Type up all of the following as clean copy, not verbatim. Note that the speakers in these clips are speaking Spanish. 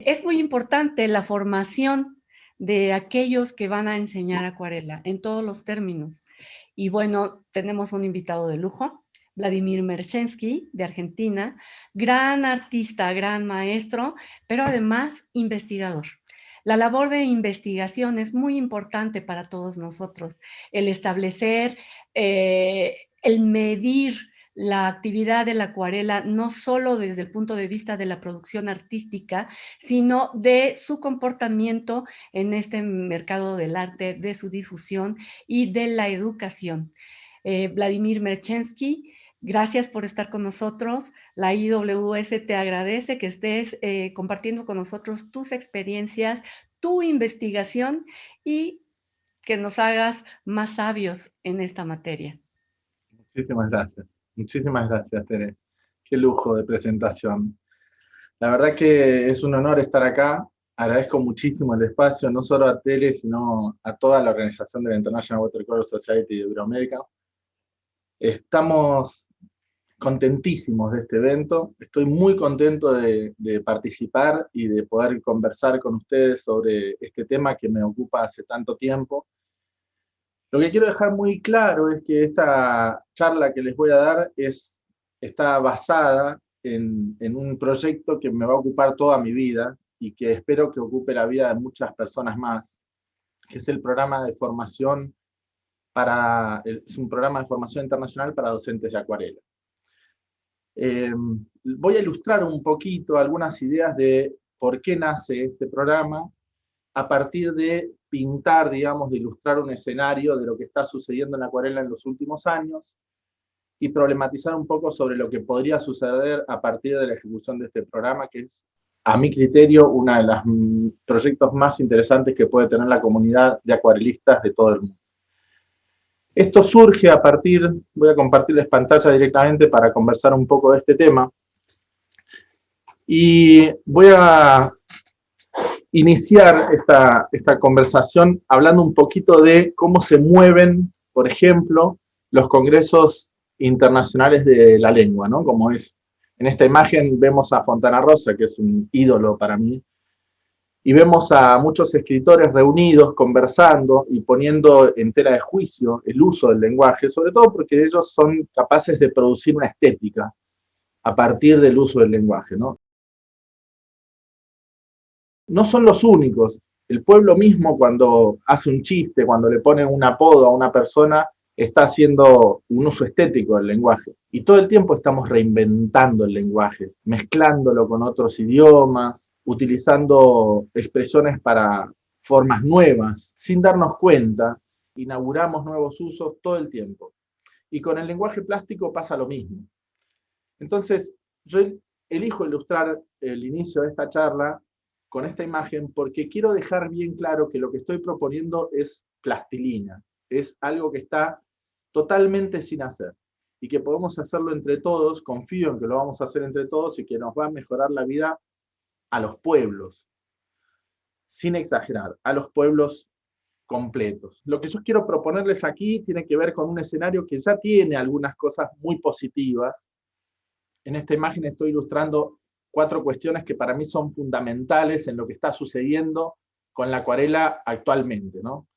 Es muy importante la formación de aquellos que van a enseñar acuarela en todos los términos. Y bueno, tenemos un invitado de lujo, Vladimir Merchensky, de Argentina, gran artista, gran maestro, pero además investigador. La labor de investigación es muy importante para todos nosotros. El establecer, el medir la actividad de la acuarela, no solo desde el punto de vista de la producción artística, sino de su comportamiento en este mercado del arte, de su difusión y de la educación. Vladimir Merchensky, gracias por estar con nosotros. La IWS te agradece que estés compartiendo con nosotros tus experiencias, tu investigación y que nos hagas más sabios en esta materia. Muchísimas gracias, Tere. Qué lujo de presentación. La verdad que es un honor estar acá. Agradezco muchísimo el espacio, no solo a Tere, sino a toda la organización de la International Watercolor Society de Iberoamérica. Estamos contentísimos de este evento. Estoy muy contento de participar y de poder conversar con ustedes sobre este tema que me ocupa hace tanto tiempo. Lo que quiero dejar muy claro es que esta charla que les voy a dar está basada en un proyecto que me va a ocupar toda mi vida y que espero que ocupe la vida de muchas personas más, que es el programa de formación es un programa de formación internacional para docentes de acuarela. Voy a ilustrar un poquito algunas ideas de por qué nace este programa a partir de pintar, digamos, de ilustrar un escenario de lo que está sucediendo en la acuarela en los últimos años y problematizar un poco sobre lo que podría suceder a partir de la ejecución de este programa, que es, a mi criterio, uno de los proyectos más interesantes que puede tener la comunidad de acuarelistas de todo el mundo. Esto surge a partir, voy a compartirles pantalla directamente para conversar un poco de este tema, y voy a iniciar esta conversación hablando un poquito de cómo se mueven, por ejemplo, los congresos internacionales de la lengua, ¿no? Como es, en esta imagen vemos a Fontana Rosa, que es un ídolo para mí, y vemos a muchos escritores reunidos, conversando y poniendo en tela de juicio el uso del lenguaje, sobre todo porque ellos son capaces de producir una estética a partir del uso del lenguaje, ¿no? No son los únicos. El pueblo mismo, cuando hace un chiste, cuando le pone un apodo a una persona, está haciendo un uso estético del lenguaje. Y todo el tiempo estamos reinventando el lenguaje, mezclándolo con otros idiomas, utilizando expresiones para formas nuevas, sin darnos cuenta, inauguramos nuevos usos todo el tiempo. Y con el lenguaje plástico pasa lo mismo. Entonces, yo elijo ilustrar el inicio de esta charla con esta imagen porque quiero dejar bien claro que lo que estoy proponiendo es plastilina, es algo que está totalmente sin hacer y que podemos hacerlo entre todos, confío en que lo vamos a hacer entre todos y que nos va a mejorar la vida a los pueblos, sin exagerar, a los pueblos completos. Lo que yo quiero proponerles aquí tiene que ver con un escenario que ya tiene algunas cosas muy positivas. En esta imagen estoy ilustrando 4 cuestiones que para mí son fundamentales en lo que está sucediendo con la acuarela actualmente, ¿no?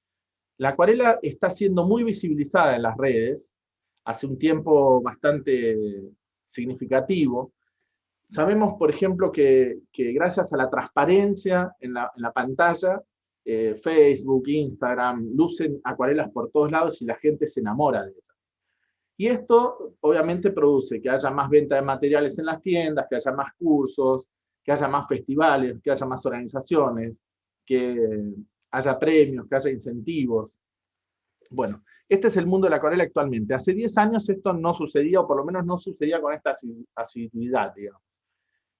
La acuarela está siendo muy visibilizada en las redes, hace un tiempo bastante significativo. Sabemos, por ejemplo, que gracias a la transparencia en la pantalla, Facebook, Instagram, lucen acuarelas por todos lados y la gente se enamora de ellas. Y esto obviamente produce que haya más venta de materiales en las tiendas, que haya más cursos, que haya más festivales, que haya más organizaciones, que haya premios, que haya incentivos. Bueno, este es el mundo de la acuarela actualmente. Hace 10 años esto no sucedía, o por lo menos no sucedía con esta asiduidad, digamos.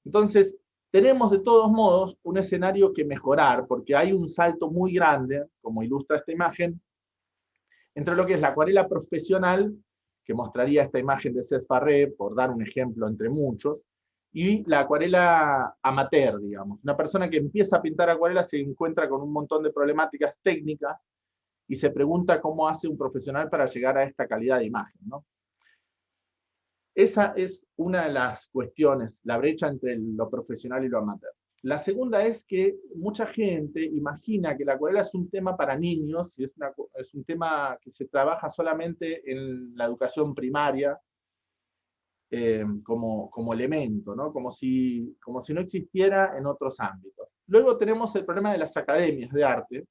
Entonces, tenemos de todos modos un escenario que mejorar, porque hay un salto muy grande, como ilustra esta imagen, entre lo que es la acuarela profesional, que mostraría esta imagen de Cesc Farré, por dar un ejemplo entre muchos, y la acuarela amateur, digamos. Una persona que empieza a pintar acuarela se encuentra con un montón de problemáticas técnicas y se pregunta cómo hace un profesional para llegar a esta calidad de imagen, ¿no? Esa es una de las cuestiones, la brecha entre lo profesional y lo amateur. La segunda es que mucha gente imagina que la acuarela es un tema para niños, y es un tema que se trabaja solamente en la educación primaria, como elemento, ¿no? Como si no existiera en otros ámbitos. Luego tenemos el problema de las academias de arte,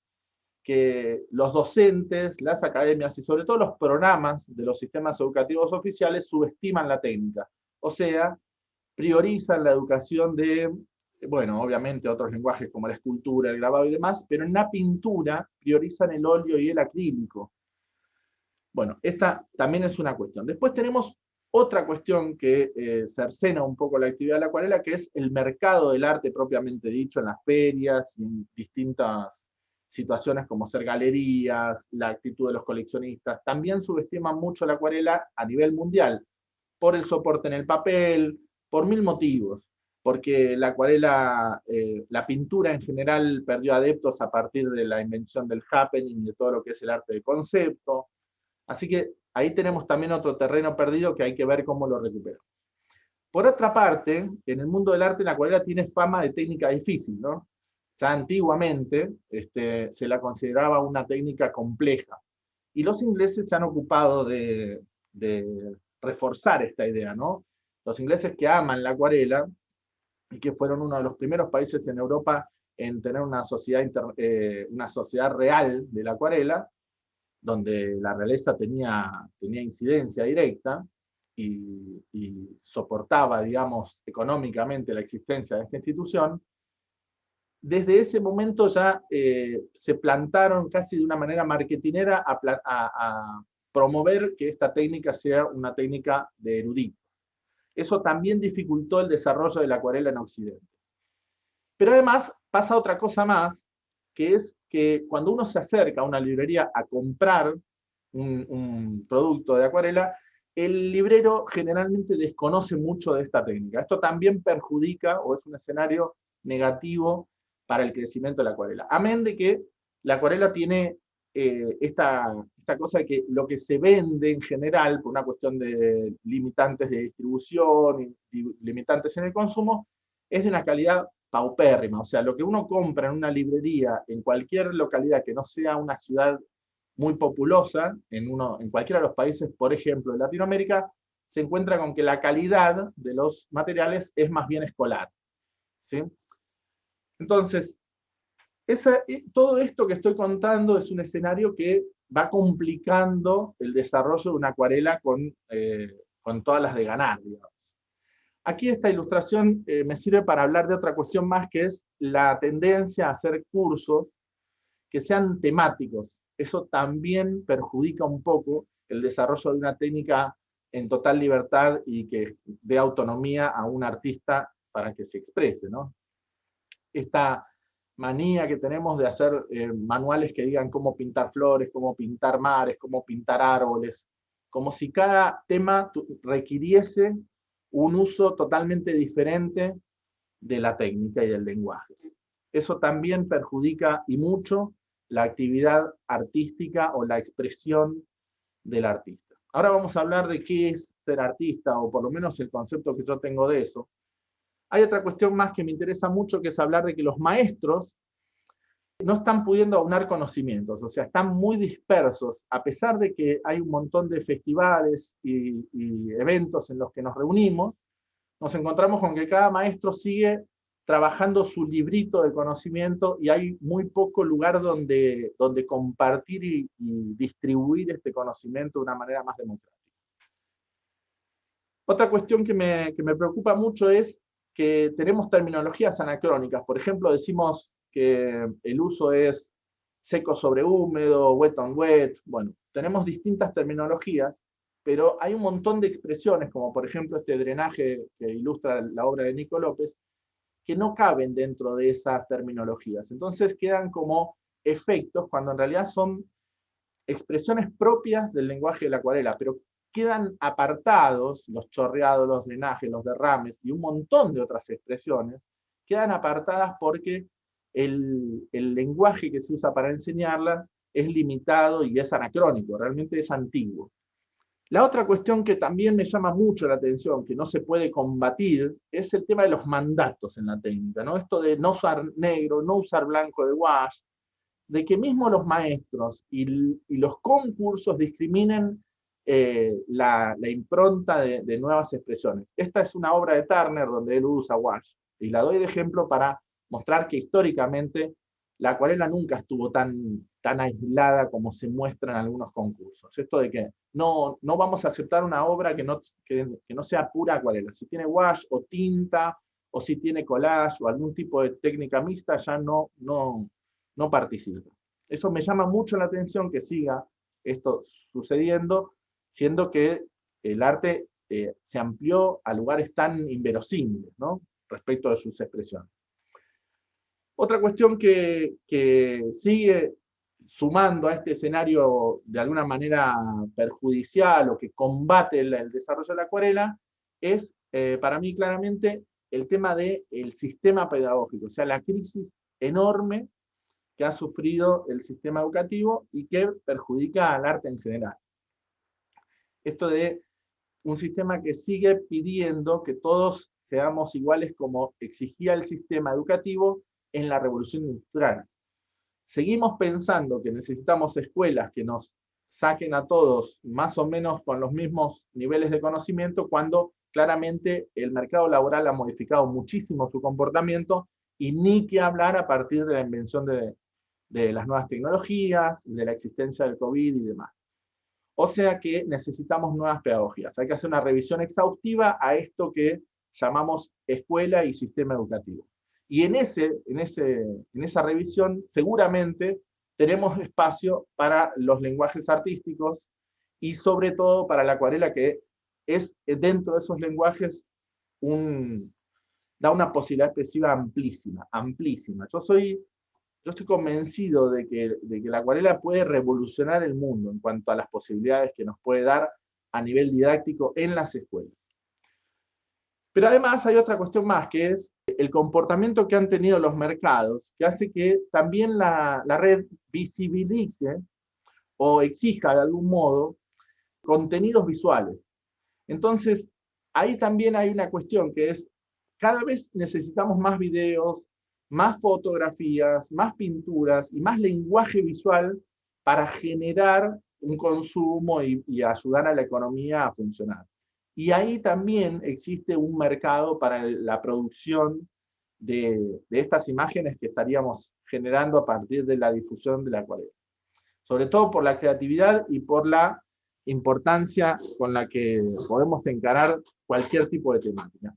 que los docentes, las academias y sobre todo los programas de los sistemas educativos oficiales subestiman la técnica. O sea, priorizan la educación de, bueno, obviamente otros lenguajes como la escultura, el grabado y demás, pero en la pintura priorizan el óleo y el acrílico. Bueno, esta también es una cuestión. Después tenemos otra cuestión que cercena un poco la actividad de la acuarela, que es el mercado del arte propiamente dicho, en las ferias y en distintas situaciones como ser galerías, la actitud de los coleccionistas. También subestiman mucho la acuarela a nivel mundial, por el soporte en el papel, por mil motivos, porque la acuarela, la pintura en general perdió adeptos a partir de la invención del happening, de todo lo que es el arte de concepto. Así que ahí tenemos también otro terreno perdido que hay que ver cómo lo recuperamos. Por otra parte, en el mundo del arte la acuarela tiene fama de técnica difícil, ¿no? Ya antiguamente se la consideraba una técnica compleja. Y los ingleses se han ocupado de reforzar esta idea, ¿no? Los ingleses que aman la acuarela y que fueron uno de los primeros países en Europa en tener una sociedad real de la acuarela, donde la realeza tenía incidencia directa y soportaba, digamos, económicamente la existencia de esta institución. Desde ese momento ya se plantaron casi de una manera marketinera a promover que esta técnica sea una técnica de eruditos. Eso también dificultó el desarrollo de la acuarela en Occidente. Pero además pasa otra cosa más, que es que cuando uno se acerca a una librería a comprar un producto de acuarela, el librero generalmente desconoce mucho de esta técnica. Esto también perjudica o es un escenario negativo para el crecimiento de la acuarela. Amén de que la acuarela tiene esta cosa de que lo que se vende en general, por una cuestión de limitantes de distribución y limitantes en el consumo, es de una calidad paupérrima. O sea, lo que uno compra en una librería en cualquier localidad que no sea una ciudad muy populosa, en cualquiera de los países, por ejemplo, de Latinoamérica, se encuentra con que la calidad de los materiales es más bien escolar. ¿Sí? Entonces, todo esto que estoy contando es un escenario que va complicando el desarrollo de una acuarela con todas las de ganar, digamos. Aquí esta ilustración me sirve para hablar de otra cuestión más, que es la tendencia a hacer cursos que sean temáticos. Eso también perjudica un poco el desarrollo de una técnica en total libertad y que dé autonomía a un artista para que se exprese, ¿no? Esta manía que tenemos de hacer manuales que digan cómo pintar flores, cómo pintar mares, cómo pintar árboles, como si cada tema requiriese un uso totalmente diferente de la técnica y del lenguaje. Eso también perjudica y mucho la actividad artística o la expresión del artista. Ahora vamos a hablar de qué es ser artista, o por lo menos el concepto que yo tengo de eso. Hay otra cuestión más que me interesa mucho, que es hablar de que los maestros no están pudiendo aunar conocimientos, o sea, están muy dispersos, a pesar de que hay un montón de festivales y eventos en los que nos reunimos, nos encontramos con que cada maestro sigue trabajando su librito de conocimiento y hay muy poco lugar donde compartir y distribuir este conocimiento de una manera más democrática. Otra cuestión que me preocupa mucho es que tenemos terminologías anacrónicas. Por ejemplo, decimos que el uso es seco sobre húmedo, wet on wet. Bueno, tenemos distintas terminologías, pero hay un montón de expresiones, como por ejemplo este drenaje que ilustra la obra de Nico López, que no caben dentro de esas terminologías. Entonces quedan como efectos cuando en realidad son expresiones propias del lenguaje de la acuarela, pero quedan apartados, los chorreados, los drenajes, los derrames y un montón de otras expresiones, quedan apartadas porque el lenguaje que se usa para enseñarlas es limitado y es anacrónico, realmente es antiguo. La otra cuestión que también me llama mucho la atención, que no se puede combatir, es el tema de los mandatos en la técnica, ¿no? Esto de no usar negro, no usar blanco de wash, de que mismo los maestros y los concursos discriminen la impronta de nuevas expresiones. Esta es una obra de Turner donde él usa wash, y la doy de ejemplo para mostrar que históricamente la acuarela nunca estuvo tan aislada como se muestra en algunos concursos. Esto de que no vamos a aceptar una obra que no sea pura acuarela. Si tiene wash o tinta, o si tiene collage o algún tipo de técnica mixta, ya no participa. Eso me llama mucho la atención que siga esto sucediendo, siendo que el arte se amplió a lugares tan inverosímiles, ¿no? Respecto de sus expresiones. Otra cuestión que sigue sumando a este escenario de alguna manera perjudicial o que combate el desarrollo de la acuarela es, para mí claramente, el tema del sistema pedagógico, o sea, la crisis enorme que ha sufrido el sistema educativo y que perjudica al arte en general. Esto de un sistema que sigue pidiendo que todos seamos iguales como exigía el sistema educativo en la revolución industrial. Seguimos pensando que necesitamos escuelas que nos saquen a todos más o menos con los mismos niveles de conocimiento, cuando claramente el mercado laboral ha modificado muchísimo su comportamiento, y ni que hablar a partir de la invención de las nuevas tecnologías, de la existencia del COVID y demás. O sea que necesitamos nuevas pedagogías. Hay que hacer una revisión exhaustiva a esto que llamamos escuela y sistema educativo. Y en esa revisión seguramente tenemos espacio para los lenguajes artísticos y sobre todo para la acuarela, que es dentro de esos lenguajes da una posibilidad expresiva amplísima, amplísima. Yo estoy convencido de que la acuarela puede revolucionar el mundo en cuanto a las posibilidades que nos puede dar a nivel didáctico en las escuelas. Pero además hay otra cuestión más, que es el comportamiento que han tenido los mercados, que hace que también la red visibilice o exija de algún modo contenidos visuales. Entonces, ahí también hay una cuestión que es, cada vez necesitamos más videos, más fotografías, más pinturas y más lenguaje visual para generar un consumo y ayudar a la economía a funcionar. Y ahí también existe un mercado para la producción de estas imágenes que estaríamos generando a partir de la difusión de la acuarela. Sobre todo por la creatividad y por la importancia con la que podemos encarar cualquier tipo de temática.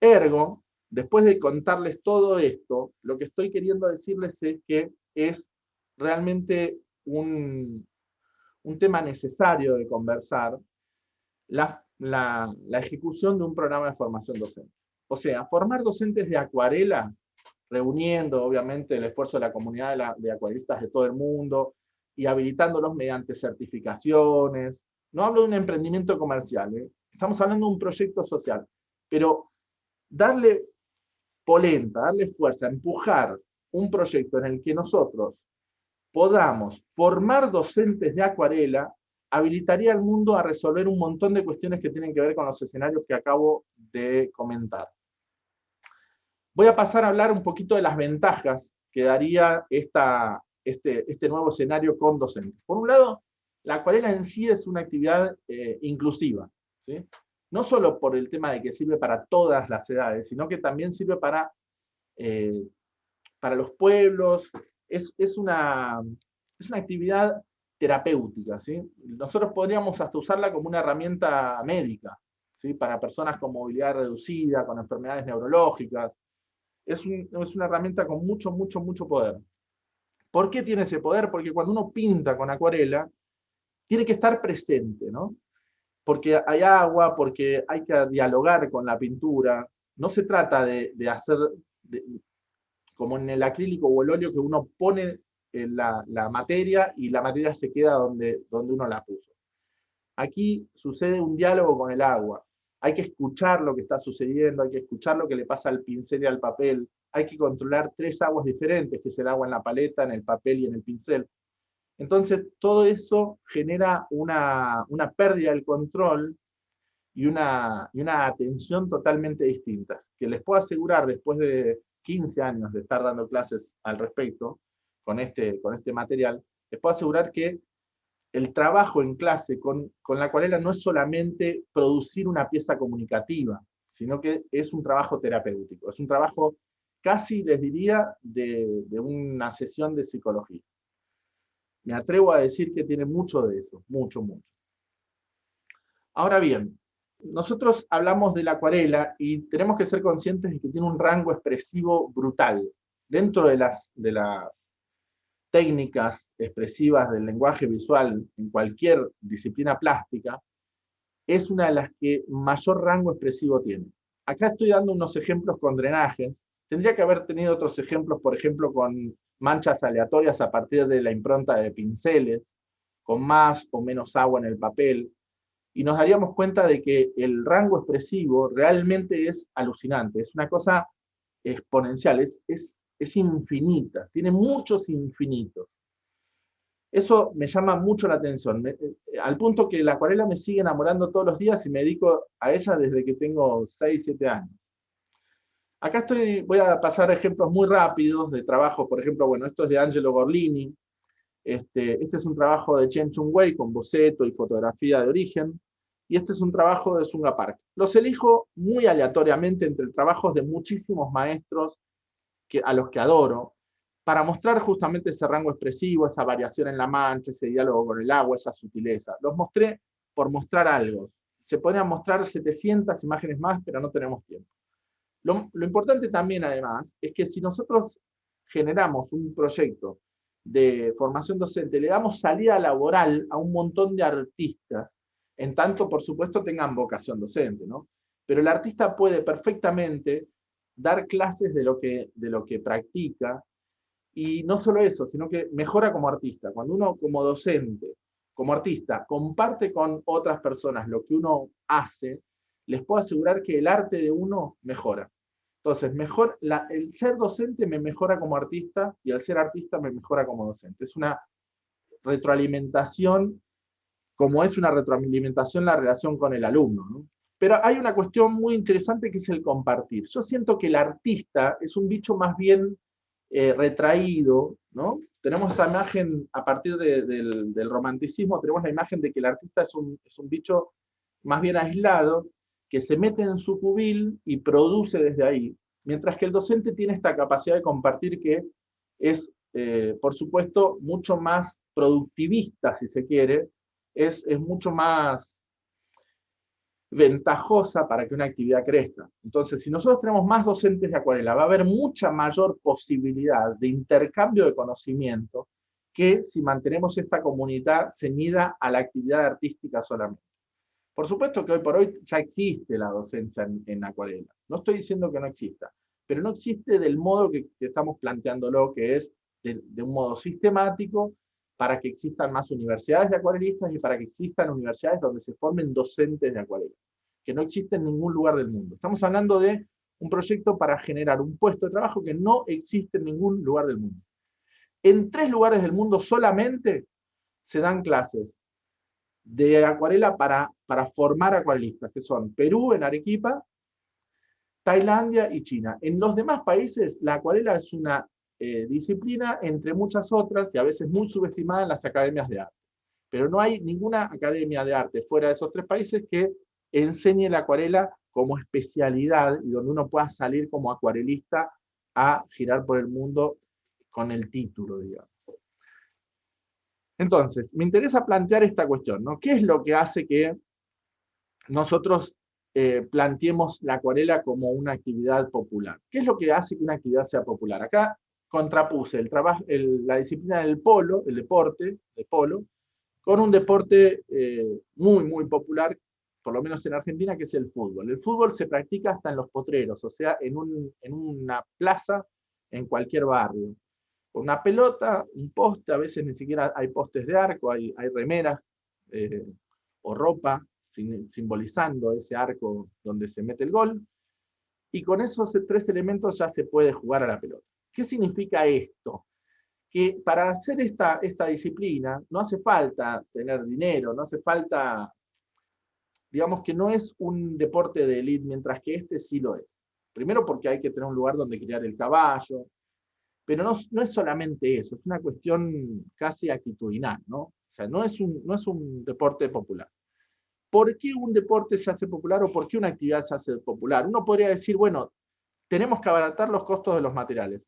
Ergo, después de contarles todo esto, lo que estoy queriendo decirles es que es realmente un tema necesario de conversar, la ejecución de un programa de formación docente. O sea, formar docentes de acuarela, reuniendo obviamente el esfuerzo de la comunidad de acuarelistas de todo el mundo y habilitándolos mediante certificaciones. No hablo de un emprendimiento comercial, estamos hablando de un proyecto social, pero darle polenta, darle fuerza, empujar un proyecto en el que nosotros podamos formar docentes de acuarela, habilitaría al mundo a resolver un montón de cuestiones que tienen que ver con los escenarios que acabo de comentar. Voy a pasar a hablar un poquito de las ventajas que daría este nuevo escenario con docentes. Por un lado, la acuarela en sí es una actividad inclusiva, ¿sí? No solo por el tema de que sirve para todas las edades, sino que también sirve para los pueblos. Es una actividad terapéutica, ¿sí? Nosotros podríamos hasta usarla como una herramienta médica, ¿sí? Para personas con movilidad reducida, con enfermedades neurológicas. Es una herramienta con mucho poder. ¿Por qué tiene ese poder? Porque cuando uno pinta con acuarela, tiene que estar presente, ¿no? Porque hay agua, porque hay que dialogar con la pintura. No se trata de hacer, como en el acrílico o el óleo, que uno pone la materia y la materia se queda donde uno la puso. Aquí sucede un diálogo con el agua. Hay que escuchar lo que está sucediendo, hay que escuchar lo que le pasa al pincel y al papel. Hay que controlar 3 aguas diferentes, que es el agua en la paleta, en el papel y en el pincel. Entonces, todo eso genera una pérdida del control y una atención totalmente distintas, que les puedo asegurar, después de 15 años de estar dando clases al respecto, con este material, les puedo asegurar que el trabajo en clase con la acuarela no es solamente producir una pieza comunicativa, sino que es un trabajo terapéutico, es un trabajo casi, les diría, de una sesión de psicología. Me atrevo a decir que tiene mucho de eso, mucho, mucho. Ahora bien, nosotros hablamos de la acuarela y tenemos que ser conscientes de que tiene un rango expresivo brutal. Dentro de las técnicas expresivas del lenguaje visual en cualquier disciplina plástica, es una de las que mayor rango expresivo tiene. Acá estoy dando unos ejemplos con drenajes. Tendría que haber tenido otros ejemplos, por ejemplo, con manchas aleatorias a partir de la impronta de pinceles, con más o menos agua en el papel, y nos daríamos cuenta de que el rango expresivo realmente es alucinante, es una cosa exponencial, es infinita, tiene muchos infinitos. Eso me llama mucho la atención, al punto que la acuarela me sigue enamorando todos los días y me dedico a ella desde que tengo 6, 7 años. Acá voy a pasar ejemplos muy rápidos de trabajo, por ejemplo, bueno, esto es de Angelo Gorlini, este es un trabajo de Chen Chung Wei con boceto y fotografía de origen, y este es un trabajo de Sunga Park. Los elijo muy aleatoriamente entre trabajos de muchísimos maestros a los que adoro, para mostrar justamente ese rango expresivo, esa variación en la mancha, ese diálogo con el agua, esa sutileza. Los mostré por mostrar algo. Se podrían mostrar 700 imágenes más, pero no tenemos tiempo. Lo importante también, además, es que si nosotros generamos un proyecto de formación docente, le damos salida laboral a un montón de artistas, en tanto, por supuesto, tengan vocación docente, ¿no? Pero el artista puede perfectamente dar clases de lo que practica, y no solo eso, sino que mejora como artista. Cuando uno como docente, como artista, comparte con otras personas lo que uno hace, les puedo asegurar que el arte de uno mejora. Entonces, el ser docente me mejora como artista y el ser artista me mejora como docente. Es una retroalimentación, como es una retroalimentación la relación con el alumno, ¿no? Pero hay una cuestión muy interesante que es el compartir. Yo siento que el artista es un bicho más bien retraído, ¿no? Tenemos esa imagen, a partir del romanticismo, tenemos la imagen de que el artista es un bicho más bien aislado, que se mete en su cubil y produce desde ahí, mientras que el docente tiene esta capacidad de compartir que es, por supuesto, mucho más productivista, si se quiere, es mucho más ventajosa para que una actividad crezca. Entonces, si nosotros tenemos más docentes de acuarela, va a haber mucha mayor posibilidad de intercambio de conocimiento que si mantenemos esta comunidad ceñida a la actividad artística solamente. Por supuesto que hoy por hoy ya existe la docencia en acuarela. No estoy diciendo que no exista, pero no existe del modo que estamos planteándolo, que es de un modo sistemático, para que existan más universidades de acuarelistas y para que existan universidades donde se formen docentes de acuarela, que no existe en ningún lugar del mundo. Estamos hablando de un proyecto para generar un puesto de trabajo que no existe en ningún lugar del mundo. En 3 lugares del mundo solamente se dan clases de acuarela para formar acuarelistas, que son Perú, en Arequipa, Tailandia y China. En los demás países, la acuarela es una disciplina entre muchas otras y a veces muy subestimada en las academias de arte. Pero no hay ninguna academia de arte fuera de esos 3 países que enseñe la acuarela como especialidad y donde uno pueda salir como acuarelista a girar por el mundo con el título, digamos. Entonces, me interesa plantear esta cuestión, ¿no? ¿Qué es lo que hace que nosotros planteemos la acuarela como una actividad popular? ¿Qué es lo que hace que una actividad sea popular? Acá contrapuse la disciplina del polo, el deporte, de polo, con un deporte muy, muy popular, por lo menos en Argentina, que es el fútbol. El fútbol se practica hasta en los potreros, o sea, en una plaza, en cualquier barrio. Con una pelota, un poste, a veces ni siquiera hay postes de arco, hay remeras eh, o ropa simbolizando ese arco donde se mete el gol, y con esos 3 elementos ya se puede jugar a la pelota. ¿Qué significa esto? que para hacer esta disciplina no hace falta tener dinero, no hace falta, digamos que no es un deporte de élite, mientras que este sí lo es. Primero porque hay que tener un lugar donde criar el caballo, pero no es solamente eso, es una cuestión casi actitudinal, ¿no? O sea, no es un deporte popular. ¿Por qué un deporte se hace popular o por qué una actividad se hace popular? Uno podría decir, bueno, tenemos que abaratar los costos de los materiales.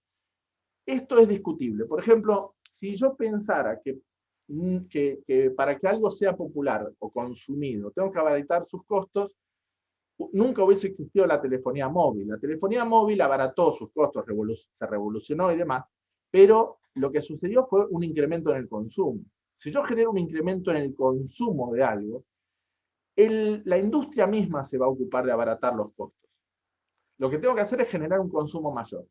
Esto es discutible. Por ejemplo, si yo pensara que para que algo sea popular o consumido tengo que abaratar sus costos, nunca hubiese existido la telefonía móvil. La telefonía móvil abarató sus costos, se revolucionó y demás, pero lo que sucedió fue un incremento en el consumo. Si yo genero un incremento en el consumo de algo, la industria misma se va a ocupar de abaratar los costos. Lo que tengo que hacer es generar un consumo mayor.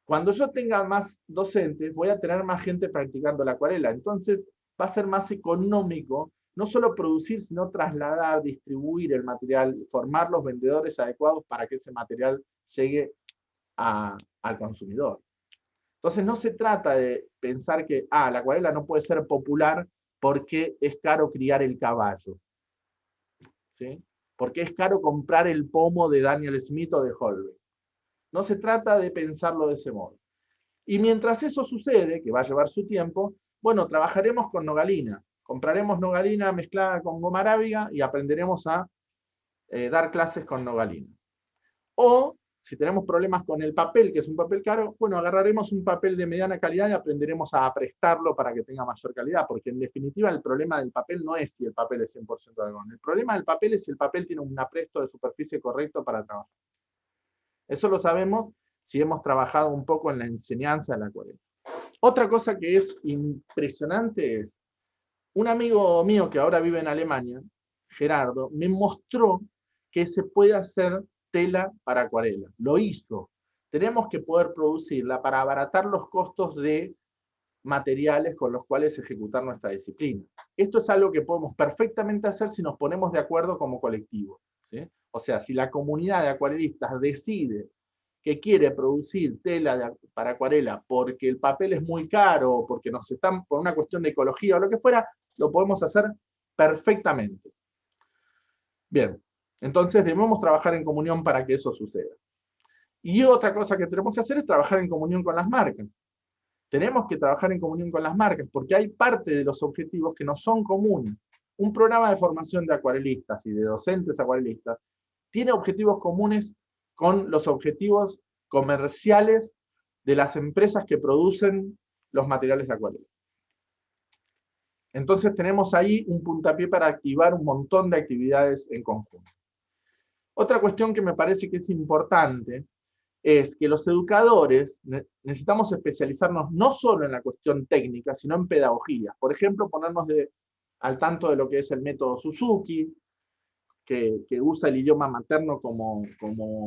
Cuando yo tenga más docentes, voy a tener más gente practicando la acuarela. Entonces, va a ser más económico no solo producir, sino trasladar, distribuir el material, formar los vendedores adecuados para que ese material llegue al consumidor. Entonces, no se trata de pensar que la acuarela no puede ser popular porque es caro criar el caballo, ¿sí? Porque es caro comprar el pomo de Daniel Smith o de Holbein. No se trata de pensarlo de ese modo. Y mientras eso sucede, que va a llevar su tiempo, bueno, trabajaremos con nogalina. Compraremos nogalina mezclada con goma arábiga y aprenderemos a dar clases con nogalina. O, si tenemos problemas con el papel, que es un papel caro, bueno, agarraremos un papel de mediana calidad y aprenderemos a aprestarlo para que tenga mayor calidad, porque en definitiva el problema del papel no es si el papel es 100% de algodón. El problema del papel es si el papel tiene un apresto de superficie correcto para trabajar. Eso lo sabemos si hemos trabajado un poco en la enseñanza de la acuarela. Otra cosa que es impresionante es, un amigo mío que ahora vive en Alemania, Gerardo, me mostró que se puede hacer tela para acuarela. Lo hizo. Tenemos que poder producirla para abaratar los costos de materiales con los cuales ejecutar nuestra disciplina. Esto es algo que podemos perfectamente hacer si nos ponemos de acuerdo como colectivo, ¿sí? O sea, si la comunidad de acuarelistas decide que quiere producir tela para acuarela porque el papel es muy caro, o porque nos están por una cuestión de ecología o lo que fuera, lo podemos hacer perfectamente. Bien, entonces debemos trabajar en comunión para que eso suceda. Y otra cosa que tenemos que hacer es trabajar en comunión con las marcas. Tenemos que trabajar en comunión con las marcas porque hay parte de los objetivos que no son comunes. Un programa de formación de acuarelistas y de docentes acuarelistas tiene objetivos comunes con los objetivos comerciales de las empresas que producen los materiales de acuarela. Entonces tenemos ahí un puntapié para activar un montón de actividades en conjunto. Otra cuestión que me parece que es importante es que los educadores necesitamos especializarnos no solo en la cuestión técnica, sino en pedagogía. Por ejemplo, ponernos al tanto de lo que es el método Suzuki, que usa el idioma materno como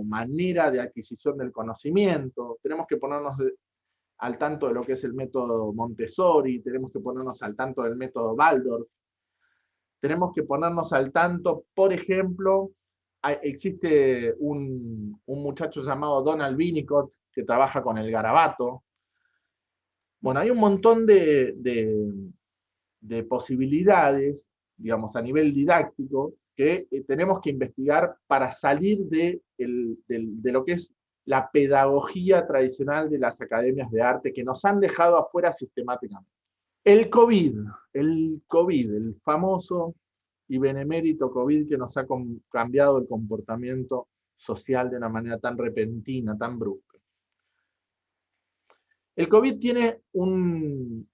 manera de adquisición del conocimiento. Tenemos que ponernos al tanto de lo que es el método Montessori, tenemos que ponernos al tanto del método Waldorf. Tenemos que ponernos al tanto, por ejemplo, existe un muchacho llamado Donald Winnicott que trabaja con el garabato. Bueno, hay un montón de posibilidades, digamos, a nivel didáctico, que tenemos que investigar para salir de lo que es la pedagogía tradicional de las academias de arte que nos han dejado afuera sistemáticamente. El COVID, el famoso y benemérito COVID que nos ha cambiado el comportamiento social de una manera tan repentina, tan brusca. El COVID tiene en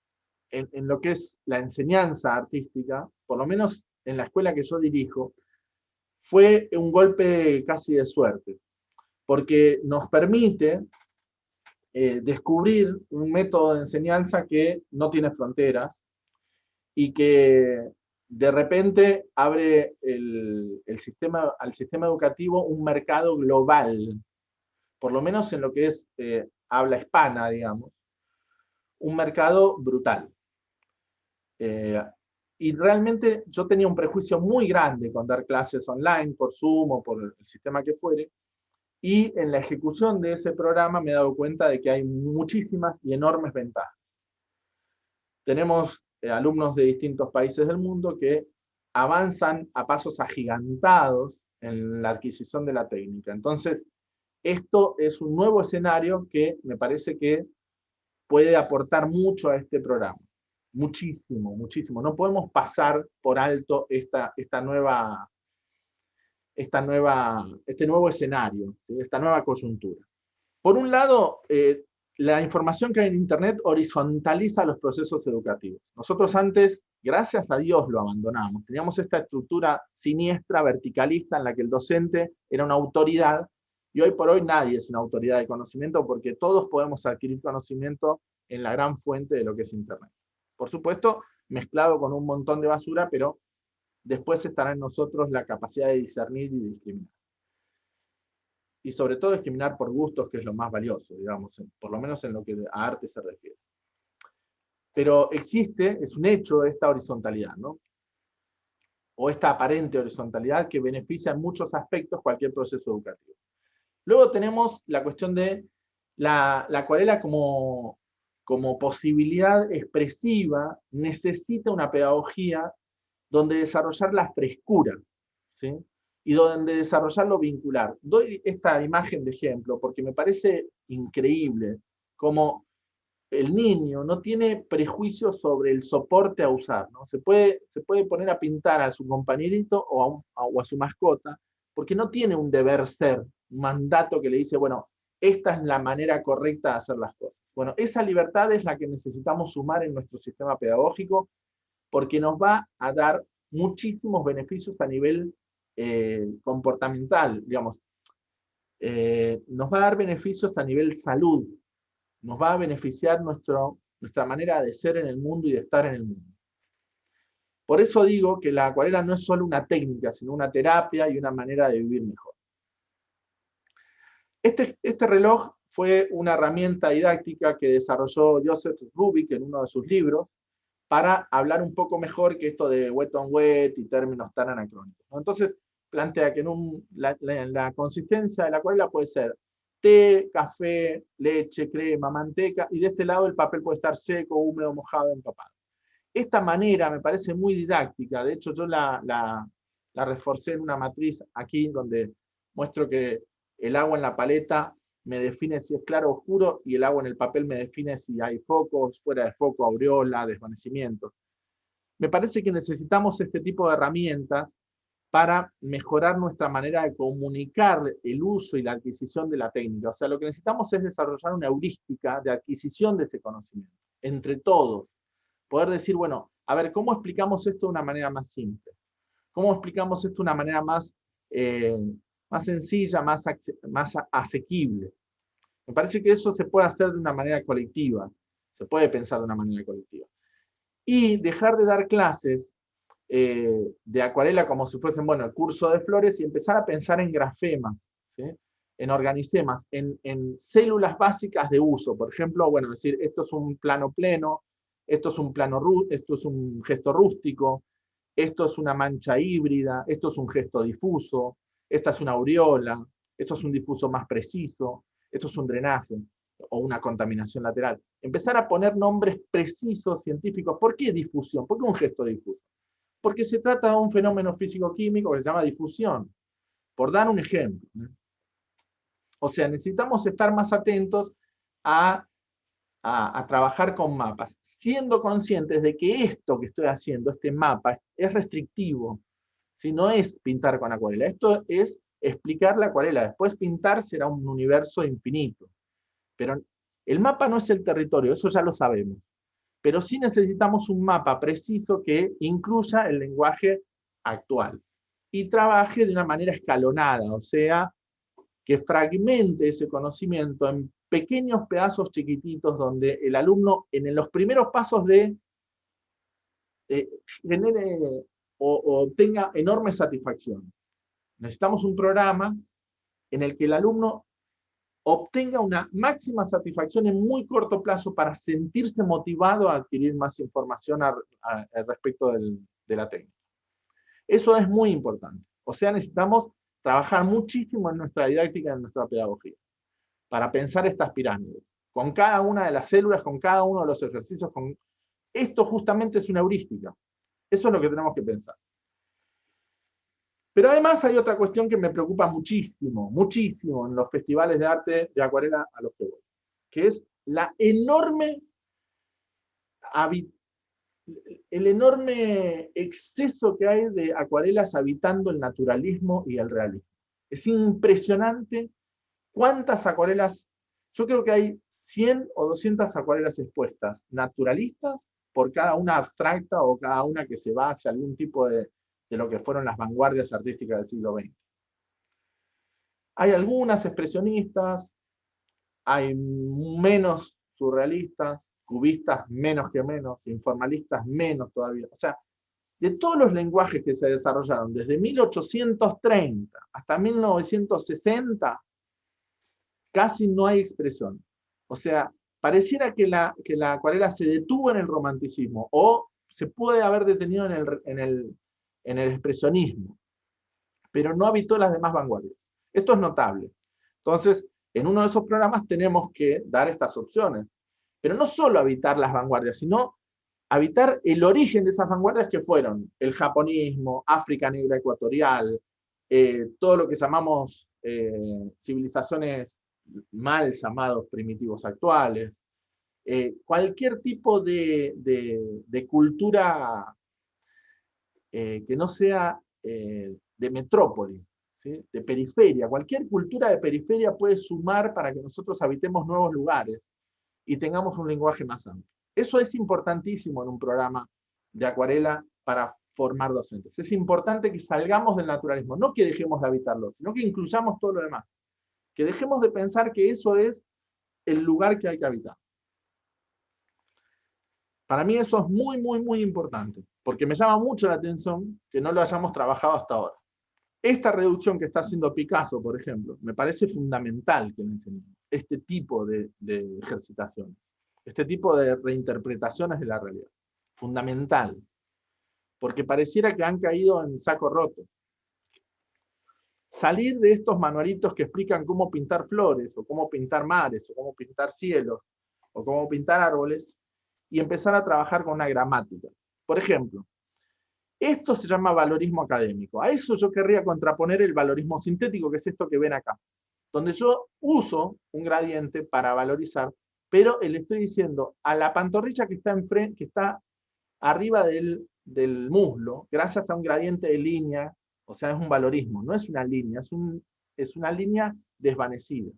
lo que es la enseñanza artística, por lo menos en la escuela que yo dirijo, fue un golpe casi de suerte, porque nos permite descubrir un método de enseñanza que no tiene fronteras y que de repente abre al sistema educativo un mercado global, por lo menos en lo que es habla hispana, digamos, un mercado brutal. Y realmente yo tenía un prejuicio muy grande con dar clases online, por Zoom o por el sistema que fuere, y en la ejecución de ese programa me he dado cuenta de que hay muchísimas y enormes ventajas. tenemos alumnos de distintos países del mundo que avanzan a pasos agigantados en la adquisición de la técnica. Entonces, esto es un nuevo escenario que me parece que puede aportar mucho a este programa. Muchísimo, muchísimo. No podemos pasar por alto este nuevo escenario, ¿sí? Esta nueva coyuntura. Por un lado, la información que hay en Internet horizontaliza los procesos educativos. Nosotros antes, gracias a Dios, lo abandonamos. Teníamos esta estructura siniestra, verticalista, en la que el docente era una autoridad, y hoy por hoy nadie es una autoridad de conocimiento, porque todos podemos adquirir conocimiento en la gran fuente de lo que es Internet. Por supuesto, mezclado con un montón de basura, pero después estará en nosotros la capacidad de discernir y discriminar. Y sobre todo discriminar por gustos, que es lo más valioso, digamos, por lo menos en lo que a arte se refiere. Pero existe, es un hecho, esta horizontalidad, ¿no? O esta aparente horizontalidad que beneficia en muchos aspectos cualquier proceso educativo. Luego tenemos la cuestión de la acuarela como posibilidad expresiva, necesita una pedagogía donde desarrollar la frescura, ¿sí? Y donde desarrollar lo vincular. Doy esta imagen de ejemplo porque me parece increíble cómo el niño no tiene prejuicios sobre el soporte a usar, ¿no? Se puede poner a pintar a su compañerito o a su mascota, porque no tiene un deber ser, un mandato que le dice, bueno, esta es la manera correcta de hacer las cosas. Bueno, esa libertad es la que necesitamos sumar en nuestro sistema pedagógico, porque nos va a dar muchísimos beneficios a nivel comportamental, digamos. Nos va a dar beneficios a nivel salud, nos va a beneficiar nuestra manera de ser en el mundo y de estar en el mundo. Por eso digo que la acuarela no es solo una técnica, sino una terapia y una manera de vivir mejor. Este reloj fue una herramienta didáctica que desarrolló Joseph Zbigniew en uno de sus libros para hablar un poco mejor que esto de wet on wet y términos tan anacrónicos, ¿no? Entonces plantea que la consistencia de la acuarela puede ser té, café, leche, crema, manteca, y de este lado el papel puede estar seco, húmedo, mojado, empapado. Esta manera me parece muy didáctica, de hecho yo la reforcé en una matriz aquí donde muestro que el agua en la paleta me define si es claro o oscuro, y el agua en el papel me define si hay focos, fuera de foco, aureola, desvanecimiento. Me parece que necesitamos este tipo de herramientas para mejorar nuestra manera de comunicar el uso y la adquisición de la técnica. O sea, lo que necesitamos es desarrollar una heurística de adquisición de ese conocimiento, entre todos. Poder decir, bueno, a ver, ¿cómo explicamos esto de una manera más simple? ¿Cómo explicamos esto de una manera más sencilla, más asequible? Me parece que eso se puede hacer de una manera colectiva, se puede pensar de una manera colectiva. Y dejar de dar clases de acuarela como si fuesen, bueno, el curso de flores, y empezar a pensar en grafemas, ¿sí? En organicemas, en células básicas de uso. Por ejemplo, bueno, decir, esto es un plano pleno, esto es un gesto rústico, esto es una mancha híbrida, esto es un gesto difuso, esta es una aureola, esto es un difuso más preciso, esto es un drenaje o una contaminación lateral. Empezar a poner nombres precisos, científicos. ¿Por qué difusión? ¿Por qué un gesto difuso? Porque se trata de un fenómeno físico-químico que se llama difusión, por dar un ejemplo. O sea, necesitamos estar más atentos a trabajar con mapas, siendo conscientes de que esto que estoy haciendo, este mapa, es restrictivo. Si no es pintar con acuarela, esto es explicar la acuarela. Después pintar será un universo infinito. Pero el mapa no es el territorio, eso ya lo sabemos. Pero sí necesitamos un mapa preciso que incluya el lenguaje actual y trabaje de una manera escalonada, o sea, que fragmente ese conocimiento en pequeños pedazos chiquititos donde el alumno en los primeros pasos genere o tenga enorme satisfacción. Necesitamos un programa en el que el alumno obtenga una máxima satisfacción en muy corto plazo para sentirse motivado a adquirir más información al respecto de la técnica. Eso es muy importante. O sea, necesitamos trabajar muchísimo en nuestra didáctica, en nuestra pedagogía, para pensar estas pirámides, con cada una de las células, con cada uno de los ejercicios. Esto justamente es una heurística. Eso es lo que tenemos que pensar. Pero además hay otra cuestión que me preocupa muchísimo, muchísimo en los festivales de arte de acuarela a los que voy, que es el enorme exceso que hay de acuarelas habitando el naturalismo y el realismo. Es impresionante cuántas acuarelas, yo creo que hay 100 o 200 acuarelas expuestas, naturalistas, por cada una abstracta o cada una que se va hacia algún tipo de lo que fueron las vanguardias artísticas del siglo XX. Hay algunas expresionistas, hay menos surrealistas, cubistas menos que menos, informalistas menos todavía. O sea, de todos los lenguajes que se desarrollaron desde 1830 hasta 1960, casi no hay expresión. O sea, pareciera que la acuarela se detuvo en el romanticismo o se puede haber detenido en el expresionismo, pero no habitó las demás vanguardias. Esto es notable. Entonces, en uno de esos programas tenemos que dar estas opciones. Pero no solo habitar las vanguardias, sino habitar el origen de esas vanguardias que fueron el japonismo, África negra ecuatorial, todo lo que llamamos civilizaciones mal llamados primitivos actuales, cualquier tipo de cultura que no sea de metrópoli, ¿sí? De periferia. Cualquier cultura de periferia puede sumar para que nosotros habitemos nuevos lugares y tengamos un lenguaje más amplio. Eso es importantísimo en un programa de acuarela para formar docentes. Es importante que salgamos del naturalismo, no que dejemos de habitarlo, sino que incluyamos todo lo demás. Que dejemos de pensar que eso es el lugar que hay que habitar. Para mí eso es muy, muy, muy importante, porque me llama mucho la atención que no lo hayamos trabajado hasta ahora. Esta reducción que está haciendo Picasso, por ejemplo, me parece fundamental que le enseñemos este tipo de ejercitaciones, este tipo de reinterpretaciones de la realidad. Fundamental. Porque pareciera que han caído en saco roto. Salir de estos manualitos que explican cómo pintar flores, o cómo pintar mares, o cómo pintar cielos, o cómo pintar árboles, y empezar a trabajar con una gramática. Por ejemplo, esto se llama valorismo académico. A eso yo querría contraponer el valorismo sintético, que es esto que ven acá, donde yo uso un gradiente para valorizar, pero le estoy diciendo a la pantorrilla que está, que está arriba del muslo, gracias a un gradiente de línea, o sea, es un valorismo, no es una línea, es una línea desvanecida.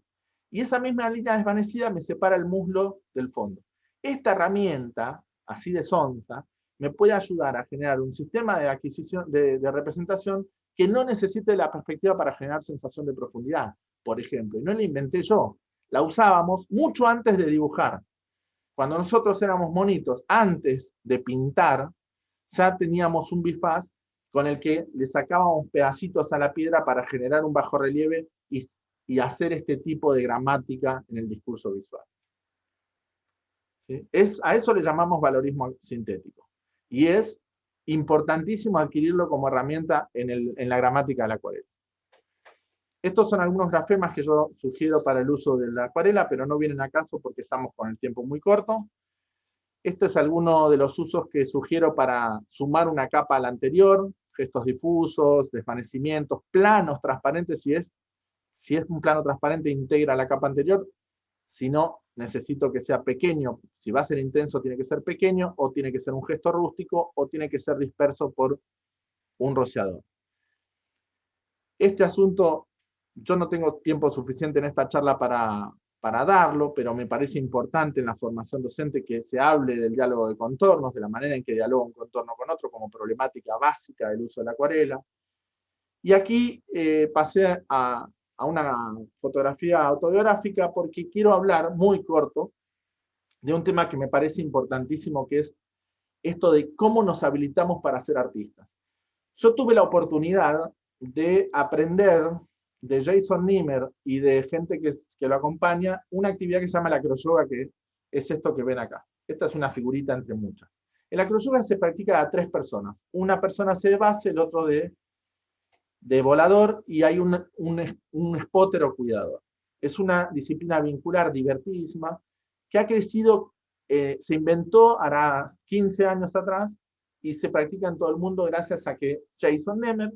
Y esa misma línea desvanecida me separa el muslo del fondo. Esta herramienta, así de sonza, me puede ayudar a generar un sistema de adquisición, de representación que no necesite la perspectiva para generar sensación de profundidad, por ejemplo. Y no la inventé yo, la usábamos mucho antes de dibujar. Cuando nosotros éramos monitos, antes de pintar, ya teníamos un bifaz con el que le sacábamos pedacitos a la piedra para generar un bajorrelieve y hacer este tipo de gramática en el discurso visual. ¿Sí? A eso le llamamos valorismo sintético. Y es importantísimo adquirirlo como herramienta en la gramática de la acuarela. Estos son algunos grafemas que yo sugiero para el uso de la acuarela, pero no vienen a caso porque estamos con el tiempo muy corto. Este es alguno de los usos que sugiero para sumar una capa a la anterior, gestos difusos, desvanecimientos, planos transparentes, si es un plano transparente integra la capa anterior, si no, necesito que sea pequeño, si va a ser intenso tiene que ser pequeño, o tiene que ser un gesto rústico, o tiene que ser disperso por un rociador. Este asunto, yo no tengo tiempo suficiente en esta charla para darlo, pero me parece importante en la formación docente que se hable del diálogo de contornos, de la manera en que dialoga un contorno con otro, como problemática básica del uso de la acuarela. Y aquí pasé a una fotografía autobiográfica porque quiero hablar muy corto de un tema que me parece importantísimo, que es esto de cómo nos habilitamos para ser artistas. Yo tuve la oportunidad de aprender de Jason Niemer y de gente que lo acompaña, una actividad que se llama la acroyoga, que es esto que ven acá. Esta es una figurita entre muchas. En la acroyoga se practica a 3 personas. Una persona hace de base, el otro de volador, y hay un spotter o cuidador. Es una disciplina vincular divertidísima que ha crecido se inventó hará 15 años atrás y se practica en todo el mundo gracias a que Jason Nemer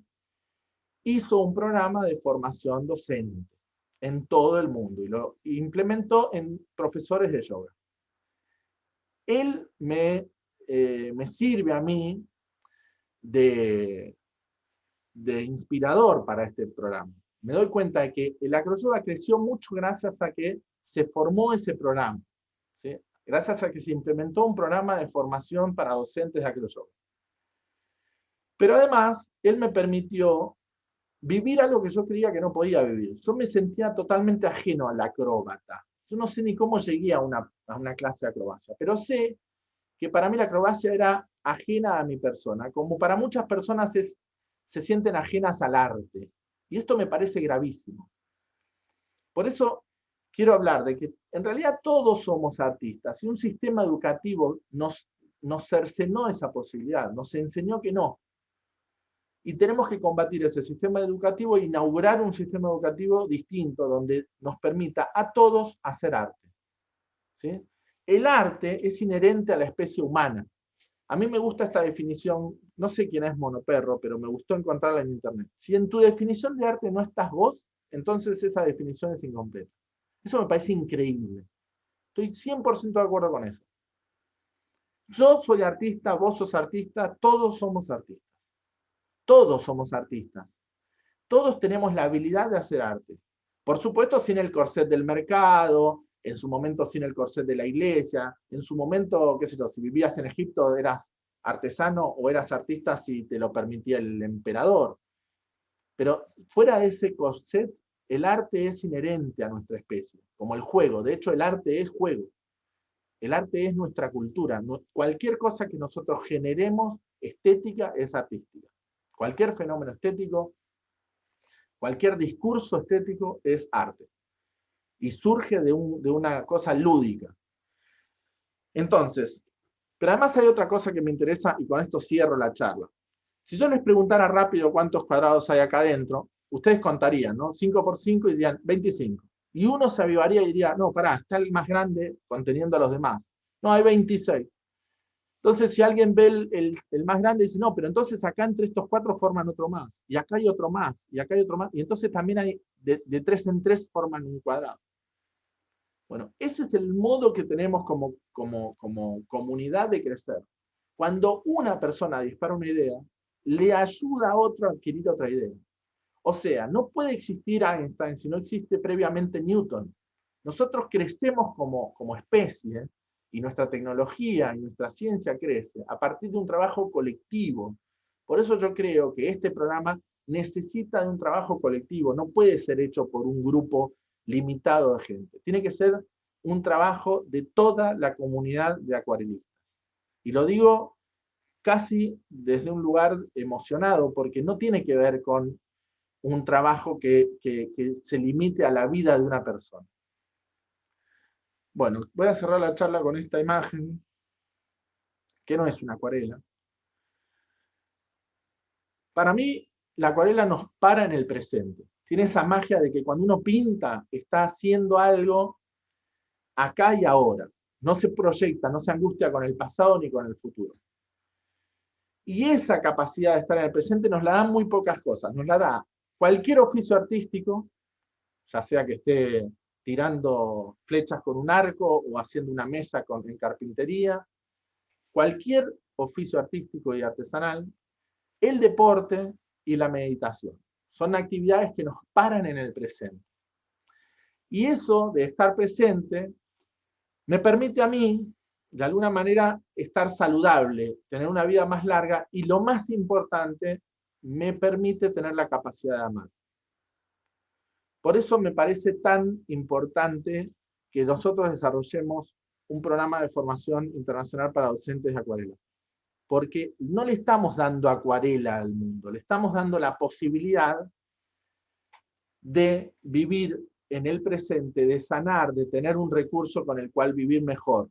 hizo un programa de formación docente en todo el mundo y lo implementó en profesores de yoga. Él me sirve a mí de inspirador para este programa. Me doy cuenta de que el acroyoga creció mucho gracias a que se formó ese programa, ¿sí? Gracias a que se implementó un programa de formación para docentes de acroyoga. Pero además, él me permitió vivir algo que yo creía que no podía vivir. Yo me sentía totalmente ajeno al acróbata. Yo no sé ni cómo llegué a una clase de acrobacia, pero sé que para mí la acrobacia era ajena a mi persona, como para muchas personas se sienten ajenas al arte. Y esto me parece gravísimo. Por eso quiero hablar de que en realidad todos somos artistas y un sistema educativo nos cercenó esa posibilidad, nos enseñó que no. Y tenemos que combatir ese sistema educativo e inaugurar un sistema educativo distinto donde nos permita a todos hacer arte, ¿sí? El arte es inherente a la especie humana. A mí me gusta esta definición, no sé quién es Monoperro, pero me gustó encontrarla en internet. Si en tu definición de arte no estás vos, entonces esa definición es incompleta. Eso me parece increíble. Estoy 100% de acuerdo con eso. Yo soy artista, vos sos artista, todos somos artistas. Todos somos artistas. Todos tenemos la habilidad de hacer arte. Por supuesto, sin el corset del mercado, en su momento sin el corset de la iglesia, en su momento, qué sé yo, si vivías en Egipto eras artesano o eras artista si te lo permitía el emperador. Pero fuera de ese corset, el arte es inherente a nuestra especie, como el juego. De hecho, el arte es juego. El arte es nuestra cultura. Cualquier cosa que nosotros generemos estética es artística. Cualquier fenómeno estético, cualquier discurso estético es arte. Y surge de una cosa lúdica. Entonces, pero además hay otra cosa que me interesa, y con esto cierro la charla. Si yo les preguntara rápido cuántos cuadrados hay acá adentro, ustedes contarían, ¿no? 5 por 5 y dirían 25. Y uno se avivaría y diría, no, pará, está el más grande conteniendo a los demás. No, hay 26. Entonces, si alguien ve el más grande, dice, no, pero entonces acá entre estos 4 forman otro más, y acá hay otro más, y acá hay otro más, y entonces también hay de 3 en 3 forman un cuadrado. Bueno, ese es el modo que tenemos como comunidad de crecer. Cuando una persona dispara una idea, le ayuda a otro a adquirir otra idea. O sea, no puede existir Einstein si no existe previamente Newton. Nosotros crecemos como especie, y nuestra tecnología y nuestra ciencia crece a partir de un trabajo colectivo. Por eso yo creo que este programa necesita de un trabajo colectivo, no puede ser hecho por un grupo limitado de gente. Tiene que ser un trabajo de toda la comunidad de acuarelistas. Y lo digo casi desde un lugar emocionado, porque no tiene que ver con un trabajo que se limite a la vida de una persona. Bueno, voy a cerrar la charla con esta imagen, que no es una acuarela. Para mí, la acuarela nos para en el presente. Tiene esa magia de que cuando uno pinta, está haciendo algo acá y ahora. No se proyecta, no se angustia con el pasado ni con el futuro. Y esa capacidad de estar en el presente nos la dan muy pocas cosas. Nos la da cualquier oficio artístico, ya sea que esté tirando flechas con un arco o haciendo una mesa en carpintería, cualquier oficio artístico y artesanal, el deporte y la meditación. Son actividades que nos paran en el presente. Y eso de estar presente me permite a mí, de alguna manera, estar saludable, tener una vida más larga y, lo más importante, me permite tener la capacidad de amar. Por eso me parece tan importante que nosotros desarrollemos un programa de formación internacional para docentes de acuarela. Porque no le estamos dando acuarela al mundo, le estamos dando la posibilidad de vivir en el presente, de sanar, de tener un recurso con el cual vivir mejor.